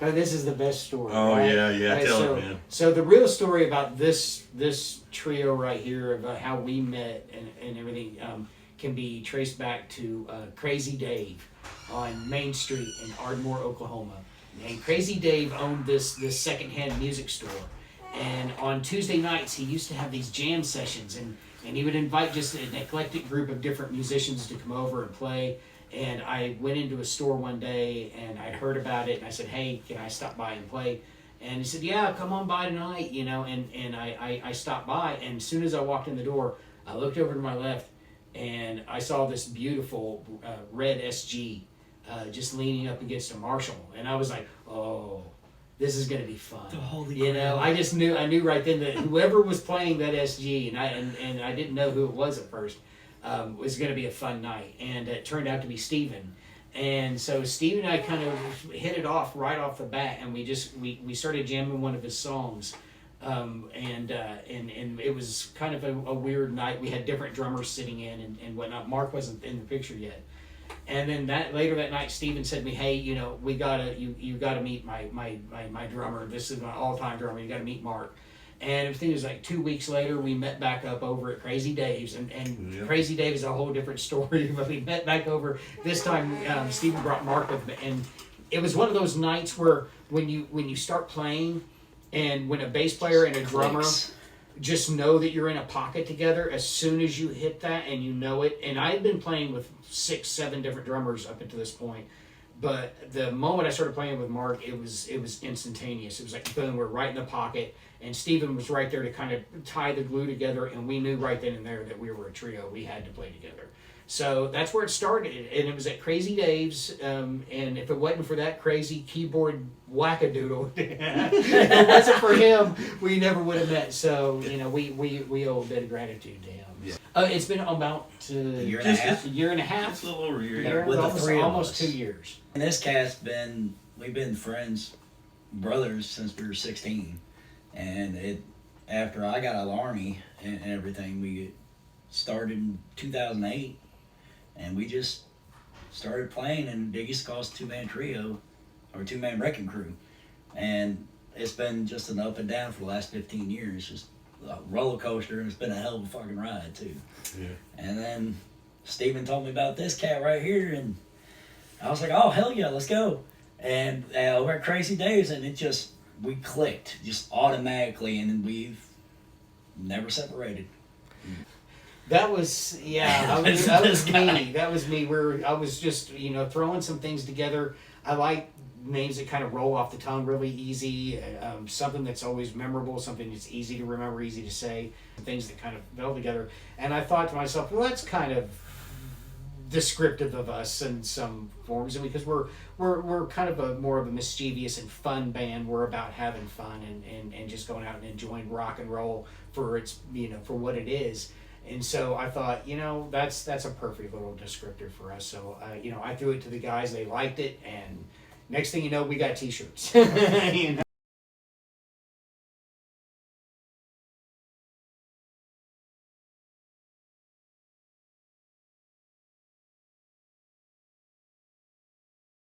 Oh, this is the best story. Oh, right? yeah, Right, tell so, it, man. So the real story about this trio right here, about how we met and everything, can be traced back to Crazy Dave on Main Street in Ardmore, Oklahoma. And Crazy Dave owned this secondhand music store. And on Tuesday nights, he used to have these jam sessions, and he would invite just an eclectic group of different musicians to come over and play. And I went into a store one day, and I'd heard about it, and I said, hey, can I stop by and play? And he said, yeah, come on by tonight, you know, and I stopped by, and as soon as I walked in the door, I looked over to my left, and I saw this beautiful red SG just leaning up against a Marshall, and I was like, oh, this is going to be fun. The holy you know, grail. I knew right then that whoever was playing that SG, and I didn't know who it was at first, was going to be a fun night, and it turned out to be Steven. And so Steve and I kind of hit it off right off the bat, and we started jamming one of his songs, and it was kind of a weird night. We had different drummers sitting in and whatnot. Mark wasn't in the picture yet. And then later that night, Steven said to me, hey, you know, you gotta meet my drummer. This is my all-time drummer. You gotta meet Mark. And I think it was like 2 weeks later, we met back up over at Crazy Dave's, and Yep. Crazy Dave is a whole different story. But we met back over this time. Steven brought Mark with me, and it was one of those nights where when you start playing, and when a bass player and a drummer Clicks. just know that you're in a pocket together as soon as you hit that, and you know it. And I had been playing with 6-7 different drummers up until this point, but the moment I started playing with Mark, it was instantaneous. It was like boom, we're right in the pocket, and Steven was right there to kind of tie the glue together, and we knew right then and there that we were a trio. We had to play together. So that's where it started, and it was at Crazy Dave's, and if it wasn't for that crazy keyboard wackadoodle, if it wasn't for him, we never would have met. So, you know, we owe a bit of gratitude to him. Yeah. It's been about A year and a half. a year and a half. It's a little over a year. Yeah, With the almost, three of almost us. 2 years. And this cast we've been friends, brothers since we were 16, and after I got out of the Army and everything, we started in 2008, and we just started playing, and they used to call us two-man trio, or two-man wrecking crew, and it's been just an up and down for the last 15 years, just a roller coaster, and it's been a hell of a fucking ride too. Yeah. And then Steven told me about this cat right here, and I was like, oh, hell yeah, let's go. And we're at Crazy Dave's, and we clicked just automatically, and we've never separated. That was, yeah, that was me. That was me. I was just, you know, throwing some things together. I like names that kind of roll off the tongue really easy, something that's always memorable, something that's easy to remember, easy to say, things that kind of fell together. And I thought to myself, well, that's kind of descriptive of us in some forms, and because we're kind of more of a mischievous and fun band. We're about having fun and just going out and enjoying rock and roll for its, you know, for what it is. And so I thought, you know, that's a perfect little descriptor for us. So you know, I threw it to the guys, they liked it, and next thing you know, we got t-shirts. You know?